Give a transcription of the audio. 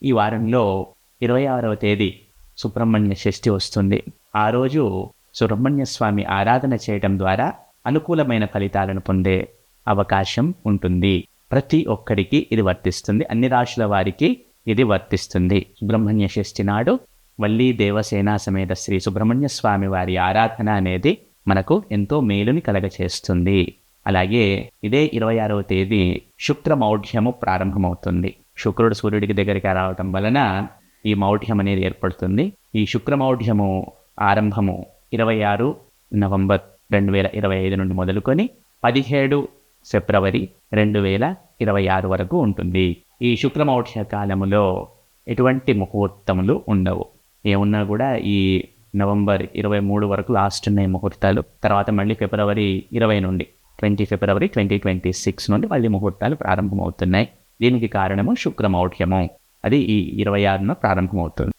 ఈ వారంలో 26వ తేదీ సుబ్రహ్మణ్య షష్ఠి వస్తుంది. ఆ రోజు సుబ్రహ్మణ్య స్వామి ఆరాధన చేయడం ద్వారా అనుకూలమైన ఫలితాలను పొందే అవకాశం ఉంటుంది. ప్రతి ఒక్కరికి ఇది వర్తిస్తుంది. అన్ని రాశుల వారికి ఇది వర్తిస్తుంది. సుబ్రహ్మణ్య షష్ఠి నాడు వల్లీ దేవసేన సమేత శ్రీ సుబ్రహ్మణ్య స్వామి వారి ఆరాధన అనేది మనకు ఎంతో మేలుని కలగచేస్తుంది. అలాగే ఇదే 26వ తేదీ శుక్రమౌఢ్యము ప్రారంభమవుతుంది. శుక్రుడు సూర్యుడికి దగ్గరికి రావటం వలన ఈ మౌఢ్యం అనేది ఏర్పడుతుంది. ఈ శుక్రమౌఢ్యము ఆరంభము 26 నవంబర్ 2025 నుండి మొదలుకొని 17 ఫిబ్రవరి 2026 వరకు ఉంటుంది. ఈ శుక్రమౌఢ్య కాలములో ఎటువంటి ముహూర్తములు ఉండవు. ఏమున్నా కూడా ఈ నవంబర్ 23 వరకు లాస్ట్ ఉన్నాయి ముహూర్తాలు. తర్వాత మళ్ళీ ఫిబ్రవరి 20 నుండి 20 ఫిబ్రవరి 2026 నుండి మళ్ళీ ముహూర్తాలు ప్రారంభమవుతున్నాయి. దీనికి కారణము శుక్రమౌఢ్యము. అది ఈ 26న ప్రారంభమవుతుంది.